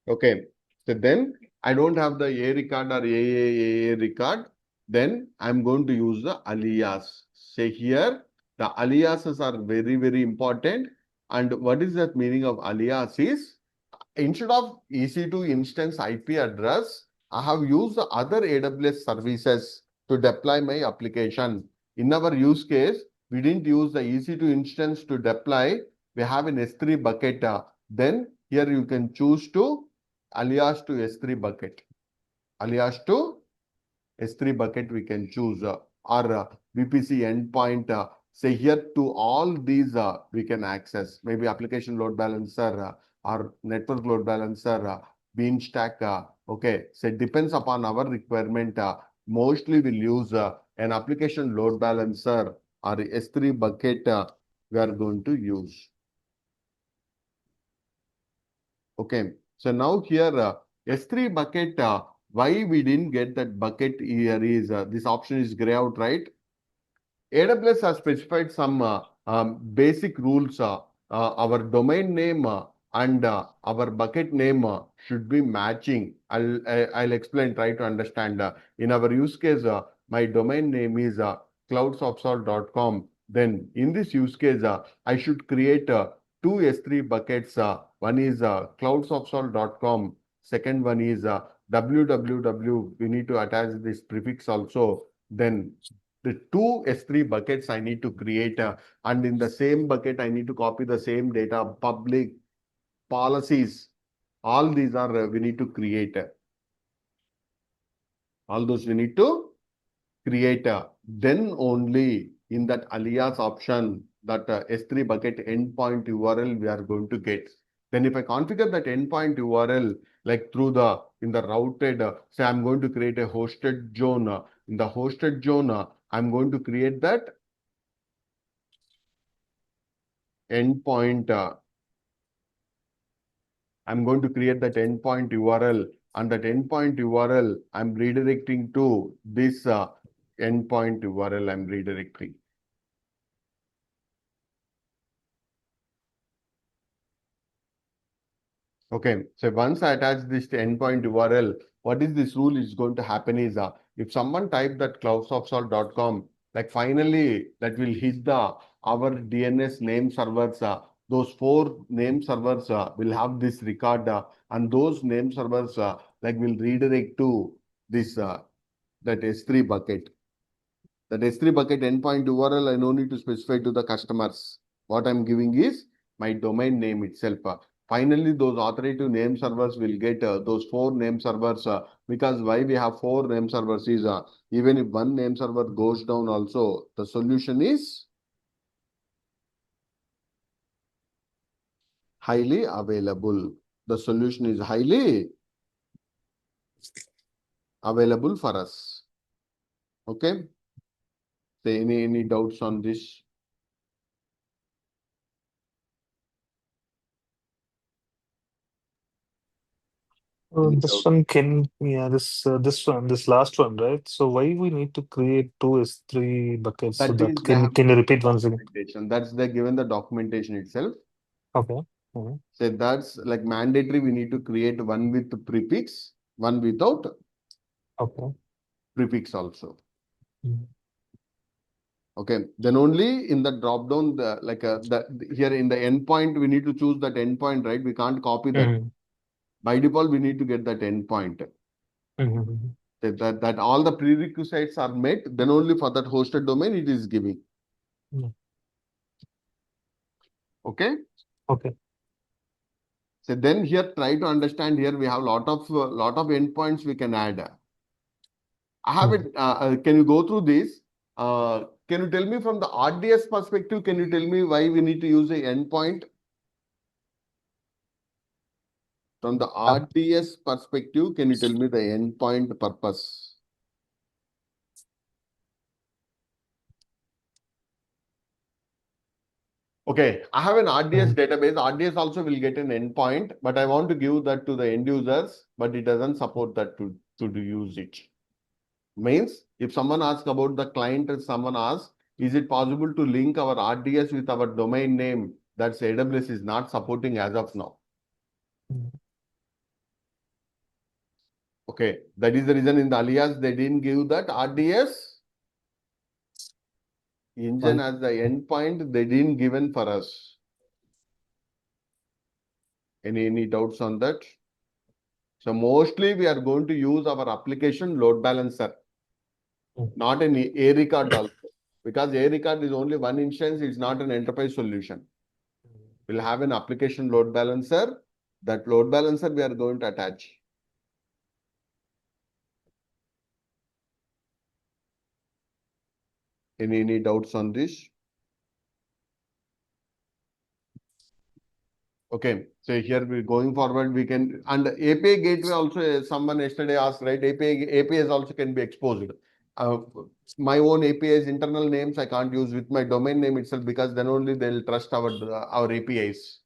Okay, so then I don't have the A record or A record. Then I'm going to use the alias. Say here, the aliases are very, very important. And what is that meaning of alias is, instead of EC2 instance IP address, I have used the other AWS services to deploy my application. In our use case, we didn't use the EC2 instance to deploy. We have an S3 bucket. Then here you can choose to alias to S3 bucket. Alias to S3 bucket we can choose or VPC endpoint. Say here to all these we can access. Maybe application load balancer or network load balancer, Beanstack. Okay, so it depends upon our requirement. Mostly we'll use an application load balancer or S3 bucket we are going to use. Okay, so now here S3 bucket, why we didn't get that bucket here is this option is gray out, right? AWS has specified some basic rules. Our domain name and our bucket name should be matching. I'll explain, try to understand. In our use case, my domain name is cloudsoft.com. Then in this use case, I should create two S3 buckets. One is cloudsoft.com. Second one is www. We need to attach this prefix also. Then the two S3 buckets I need to create, and in the same bucket, I need to copy the same data, public, policies. All these are we need to create. All those we need to create. Then only in that alias option, that S3 bucket endpoint URL we are going to get. Then if I configure that endpoint URL, like through the, in the routed, say I'm going to create a hosted zone. In the hosted zone, I'm going to create that endpoint. I'm going to create that endpoint URL, and that endpoint URL I'm redirecting to this endpoint URL I'm redirecting. Okay, so once I attach this endpoint URL, what is this rule is going to happen is if someone type that cloudsoft.com, like finally that will hit the our DNS name servers. Those 4 name servers will have this record, and those name servers like will redirect to this that S3 bucket. That S3 bucket endpoint URL I no need to specify to the customers. What I'm giving is my domain name itself. Finally, those authoritative name servers will get those 4 name servers, because why we have 4 name servers is even if one name server goes down also, the solution is highly available. The solution is highly available for us. Okay. So any doubts on this? This one this last one, right? So why we need to create 2 S3 buckets? So that can you repeat once again? That's the given the documentation itself. Okay. So that's like mandatory. We need to create one with prefix, one without Okay. prefix also. Okay, then only in the drop down, here in the endpoint, we need to choose that endpoint, right? We can't copy that. Mhm. By default, we need to get that endpoint. Mhm. That all the prerequisites are met, then only for that hosted domain it is giving. Mhm. Okay. Okay. So then here try to understand, here we have lot of endpoints we can add. I have it. Can you go through this? Can you tell me from the RDS perspective? Can you tell me why we need to use a endpoint? From the RDS perspective, can you tell me the endpoint purpose? Okay, I have an RDS database. RDS also will get an endpoint, but I want to give that to the end users, but it doesn't support that to use it. Means if someone asks about the client, if someone asks, is it possible to link our RDS with our domain name? That's AWS is not supporting as of now. Okay, that is the reason in the alias they didn't give that RDS engine as the endpoint. They didn't given for us. Any doubts on that? So mostly we are going to use our application load balancer, not an A record also, because A record is only one instance. It's not an enterprise solution. We'll have an application load balancer. That load balancer we are going to attach. Any doubts on this? Okay, so here we going forward, we can, and API gateway also, someone yesterday asked, right? APIs also can be exposed. My own APIs, internal names, I can't use with my domain name itself, because then only they'll trust our APIs.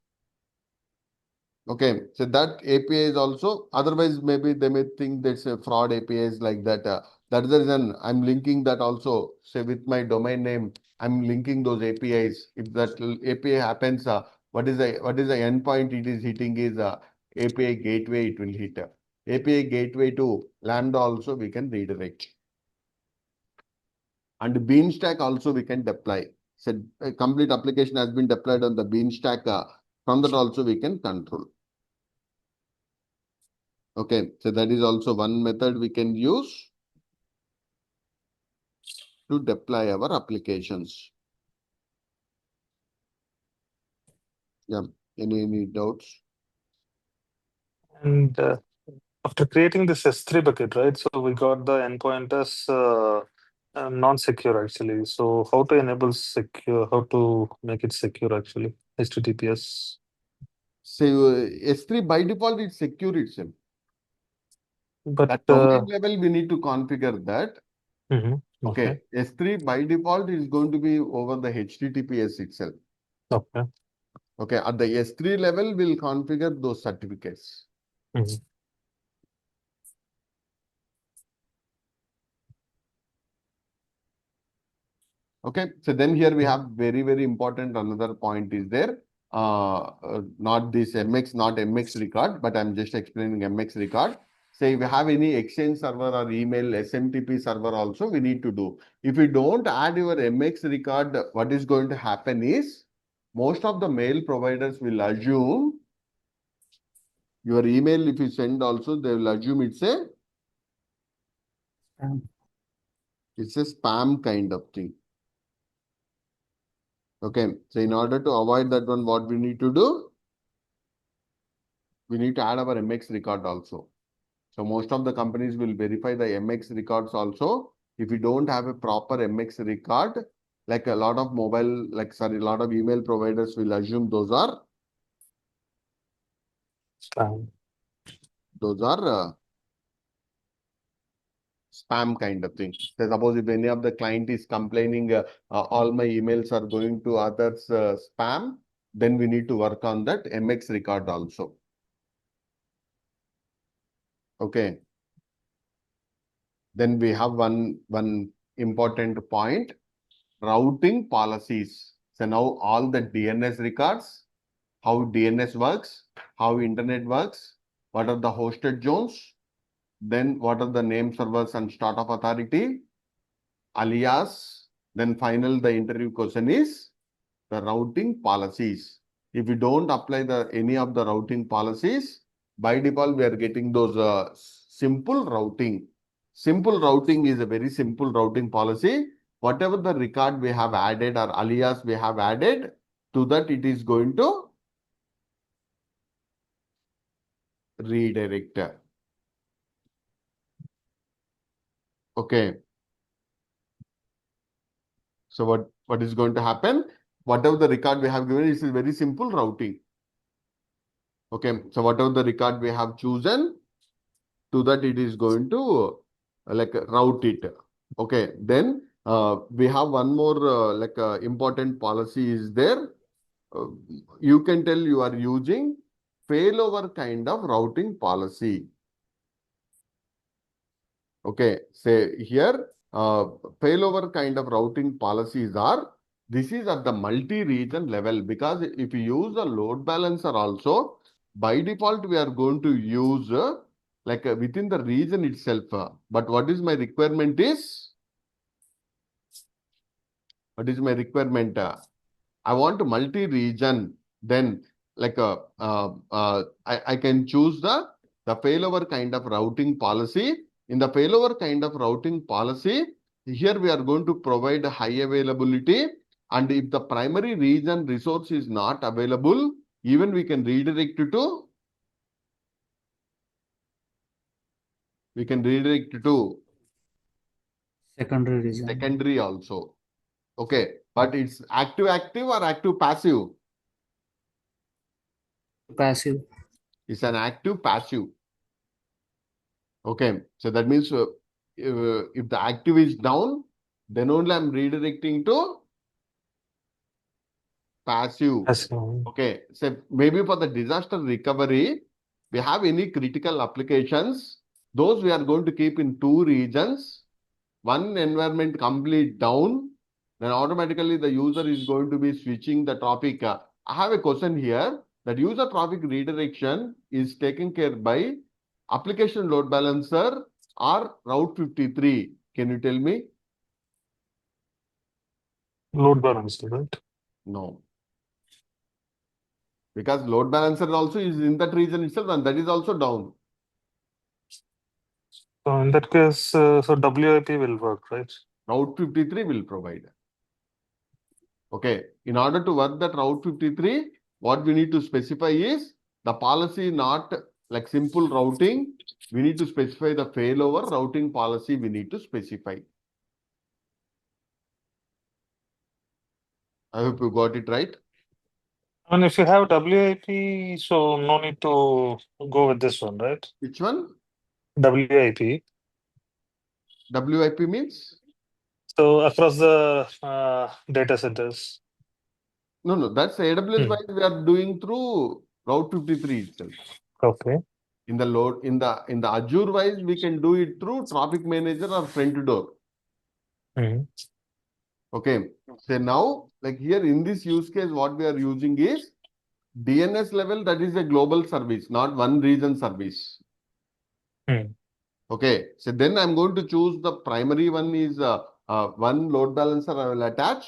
Okay, so that API is also, otherwise maybe they may think that's a fraud APIs like that. That's the reason I'm linking that also. Say with my domain name, I'm linking those APIs. If that API happens, what is the endpoint it is hitting is API gateway it will hit. API gateway to Lambda also we can redirect. And Beanstalk also we can deploy. So a complete application has been deployed on the Beanstalk. From that also we can control. Okay, so that is also one method we can use to deploy our applications. Yeah, any doubts? And after creating this S3 bucket, right? So we got the endpoint as non-secure actually. So how to enable secure? How to make it secure actually? HTTPS. So S3 by default it's secure itself. But At domain level we need to configure that. okay. Okay, S3 by default is going to be over the HTTPS itself. Okay. Okay, at the S3 level we'll configure those certificates. Okay, so then here we have very important another point is there. Not this MX, not MX record, but I'm just explaining MX record. Say if we have any Exchange server or email SMTP server also we need to do. If you don't add your MX record, what is going to happen is most of the mail providers will assume your email, if you send also, they will assume it's a spam kind of thing. Okay, so in order to avoid that one, what we need to do? We need to add our MX record also. So most of the companies will verify the MX records also. If you don't have a proper MX record, like a lot of a lot of email providers will assume those are Spam. Spam kind of thing. So suppose if any of the client is complaining, all my emails are going to others spam, then we need to work on that MX record also. Okay. Then we have one important point, routing policies. So now all the DNS records, how DNS works, how internet works, what are the hosted zones, then what are the name servers and start of authority, alias, Then the interview question is the routing policies. If you don't apply any of the routing policies, by default, we are getting those simple routing. Simple routing is a very simple routing policy. Whatever the record we have added or alias we have added, to that it is going to redirect. Okay. So what is going to happen? Whatever the record we have given, this is very simple routing. Okay. So whatever the record we have chosen, to that it is going to route it. Okay. Then we have one more important policy is there. You can tell you are using failover kind of routing policy. Okay. Say here, failover kind of routing policies are, this is at the multi-region level, because if you use a load balancer also, by default, we are going to use within the region itself. But what is my requirement is, I want multi-region. Then I can choose the failover kind of routing policy. In the failover kind of routing policy, here we are going to provide high availability. And if the primary region resource is not available, even we can redirect to Secondary region. secondary also. Okay, but it's active or active passive? Passive. It's an active passive. Okay, so that means if the active is down, then only I'm redirecting to passive. Okay, so maybe for the disaster recovery, we have any critical applications, those we are going to keep in two regions. One environment complete down, then automatically the user is going to be switching the traffic. I have a question here, that user traffic redirection is taken care by application load balancer or route53. Can you tell me? Load balancer, right? No. Because load balancer also is in that region itself, and that is also down. So in that case, so WIP will work, right? Route53 will provide. Okay. In order to work that route53, what we need to specify is the policy, not like simple routing. We need to specify the failover routing policy we need to specify. I hope you got it right. And if you have WIP, so no need to go with this one, right? Which one? WIP. WIP means? So across the data centers. No, that's AWS wise we are doing through route53 itself. Okay. In the Azure wise, we can do it through traffic manager or front door. Okay. So now, like here in this use case, what we are using is DNS level, that is a global service, not one region service. Okay. So then I'm going to choose the primary one is one load balancer I will attach.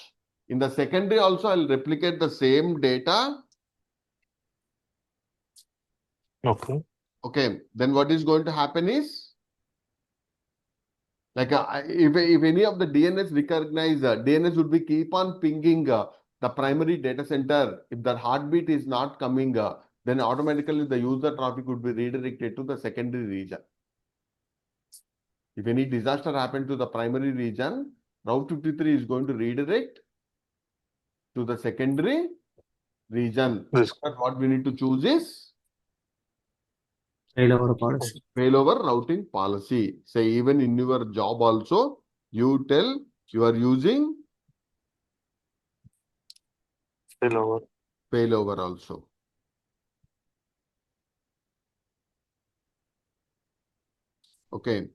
In the secondary also, I'll replicate the same data. Okay. Okay. Then what is going to happen is, like if any of the DNS recognize, DNS would be keep on pinging the primary data center. If the heartbeat is not coming, then automatically the user traffic would be redirected to the secondary region. If any disaster happened to the primary region, route53 is going to redirect to the secondary region. But what we need to choose is Failover policy. Failover routing policy. Say even in your job also, you tell you are using failover also. Okay.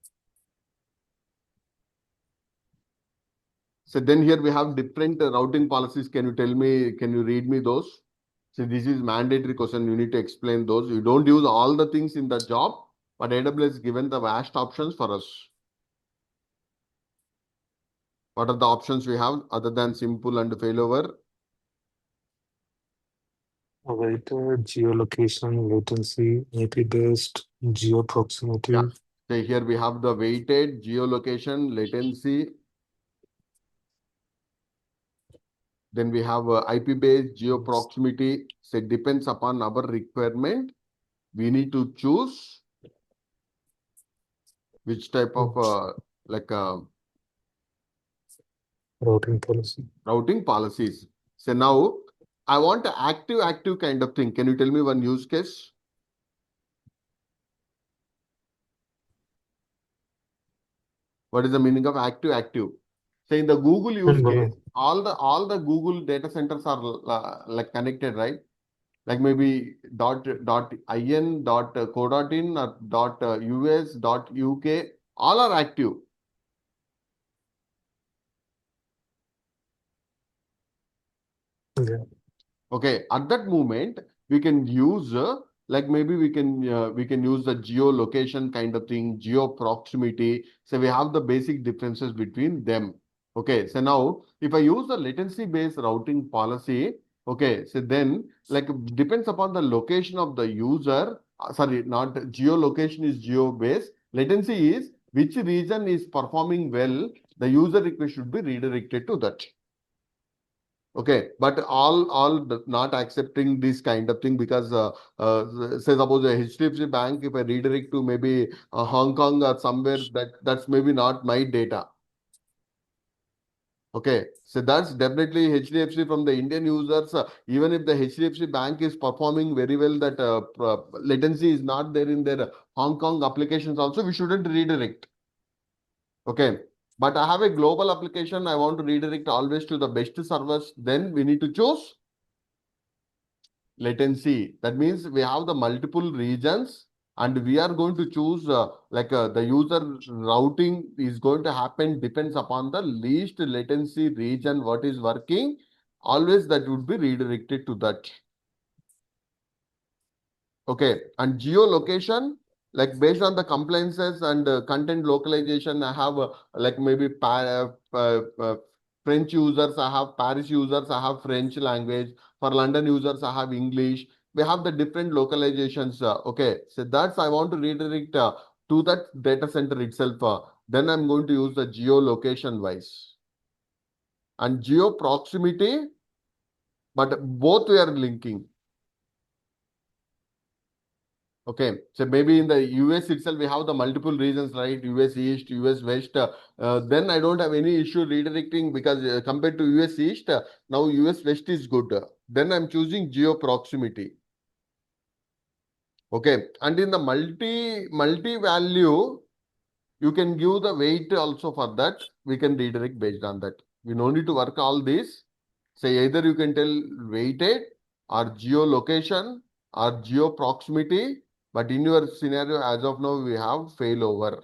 So then here we have different routing policies. Can you tell me, can you read me those? So this is mandatory question. You need to explain those. You don't use all the things in the job, but AWS given the vast options for us. What are the options we have other than simple and failover? Weighted, geolocation, latency, IP-based, geo proximity. Yeah. So here we have the weighted, geolocation, latency. Then we have IP-based, geo proximity. So it depends upon our requirement. We need to choose which type of Routing policy. routing policies. So now I want an active kind of thing. Can you tell me one use case? What is the meaning of active? Say in the Google use case, all the Google data centers are like connected, right? Like maybe .in, .co.in or .us, .uk, all are active. Yeah. Okay, at that moment we can use like maybe we can use the geolocation kind of thing, geo proximity. So we have the basic differences between them. Okay, so now if I use the latency based routing policy, okay, so then like depends upon the location of the user. Sorry, not geolocation is geo based. Latency is which region is performing well. The user request should be redirected to that. Okay, but not accepting this kind of thing because say suppose a HDFC Bank, if I redirect to maybe Hong Kong or somewhere, that's maybe not my data. Okay, so that's definitely HDFC from the Indian users. Even if the HDFC Bank is performing very well, that latency is not there in their Hong Kong applications. Also, we shouldn't redirect. Okay. But I have a global application. I want to redirect always to the best servers. Then we need to choose latency. That means we have the multiple regions and we are going to choose the user routing is going to happen depends upon the least latency region what is working. Always that would be redirected to that. Okay, and geolocation, like based on the compliances and content localization, I have like maybe French users, I have Paris users, I have French language. For London users, I have English. We have the different localizations. Okay, so that's I want to redirect to that data center itself. Then I'm going to use the geolocation wise and geo proximity, but both we are linking. Okay, so maybe in the US itself, we have the multiple regions, right? US East, US West. Then I don't have any issue redirecting because compared to US East, now US West is good. Then I'm choosing geo proximity. Okay, and in the multi value, you can give the weight also for that. We can redirect based on that. We no need to work all this. Say either you can tell weighted or geolocation or geo proximity. But in your scenario, as of now, we have failover.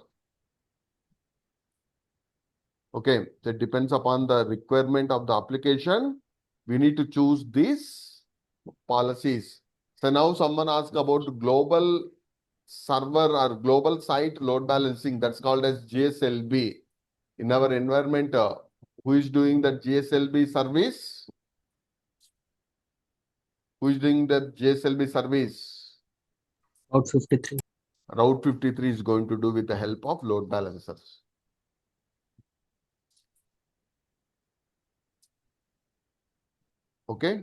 Okay, so it depends upon the requirement of the application. We need to choose these policies. So now someone asked about global server or global site load balancing. That's called as GSLB. In our environment, who is doing the GSLB service? Who is doing the GSLB service? Route 53. Route 53 is going to do with the help of load balancers. Okay.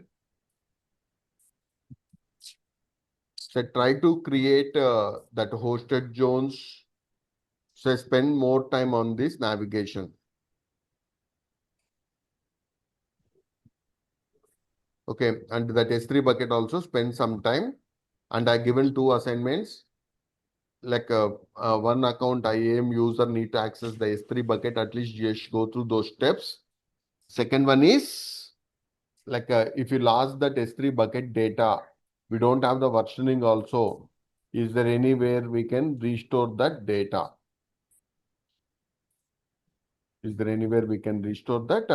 So try to create that hosted zones. So spend more time on this navigation. Okay. And that S3 bucket also spend some time. And I given two assignments. Like one account IAM user need to access the S3 bucket. At least you should go through those steps. Second one is like if you lost that S3 bucket data, we don't have the versioning also. Is there anywhere we can restore that data? Is there anywhere we can restore that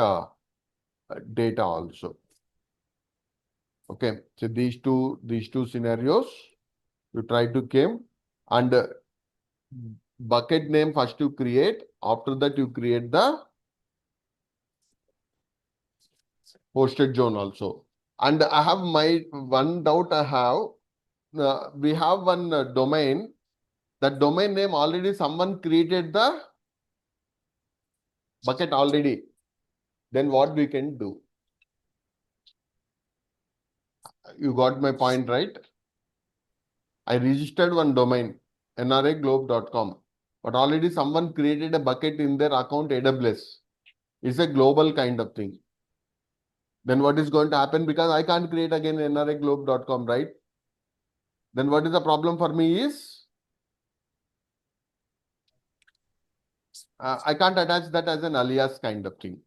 data also? Okay, so these two scenarios you try to came and bucket name first you create. After that you create the hosted zone also. And I have my one doubt I have. We have one domain. That domain name already someone created the bucket already. Then what we can do? You got my point, right? I registered one domain, nraglobe.com, but already someone created a bucket in their account AWS. It's a global kind of thing. Then what is going to happen? Because I can't create again nraglobe.com, right? Then what is the problem for me is I can't attach that as an alias kind of thing.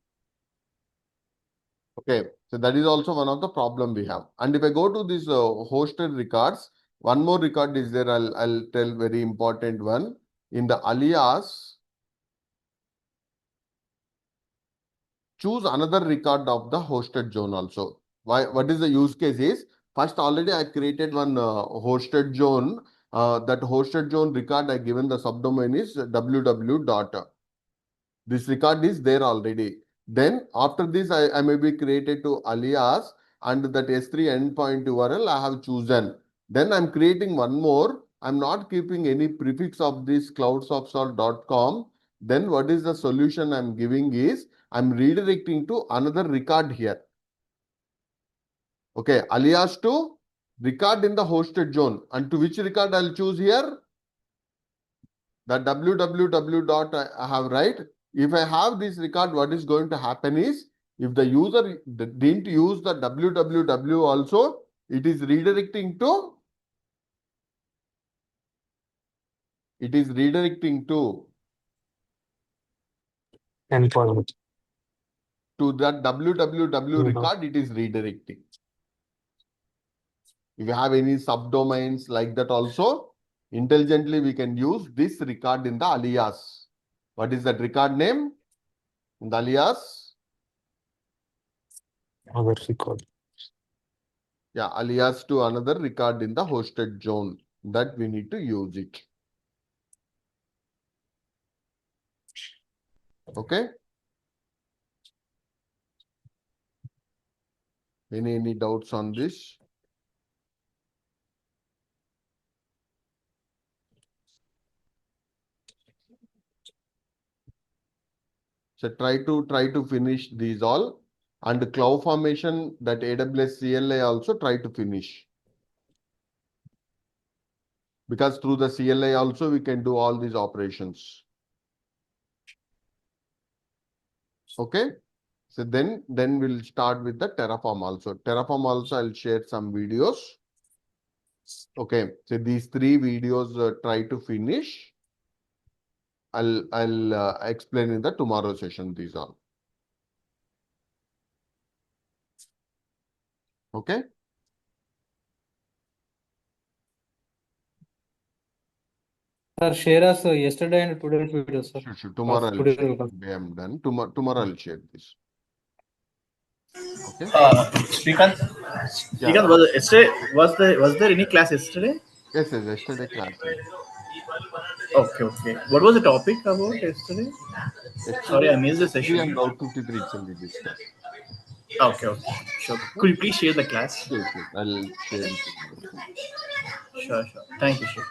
Okay, so that is also one of the problem we have. And if I go to this hosted records, one more record is there. I'll tell very important one. In the alias, choose another record of the hosted zone also. Why? What is the use case is? First, already I created one hosted zone. That hosted zone record I given the subdomain is www. This record is there already. Then after this, I may be created to alias and that S3 endpoint URL I have chosen. Then I'm creating one more. I'm not keeping any prefix of this cloudsoft.com. Then what is the solution I'm giving is I'm redirecting to another record here. Okay, alias to record in the hosted zone. And to which record I'll choose here? The www. I have, right? If I have this record, what is going to happen is, if the user didn't use the www also, it is redirecting to Endpoint. to that www record, it is redirecting. If you have any subdomains like that also, intelligently we can use this record in the alias. What is that record name? In the alias? Other record. Yeah, alias to another record in the hosted zone. That we need to use it. Okay. Any doubts on this? So try to finish these all, and cloud formation, that AWS CLI also try to finish, because through the CLI also we can do all these operations. Okay. So then we'll start with the Terraform also. Terraform also I'll share some videos. Okay. So these 3 videos try to finish. I'll explain in the tomorrow session these all. Okay. Sir, share us yesterday and today's video, sir. Sure. Tomorrow I'll Today share. will come. Today I'm done. Tomorrow I'll share this. Okay. Srikanth, Yeah. Srikanth, was there any class yesterday? Yes, yesterday class. Okay. What was the topic about yesterday? Sorry, I missed the session. And route 53 itself we discussed. Okay. Sure. Could you please share the class? Sure. I'll share it. Sure. Thank you, sure.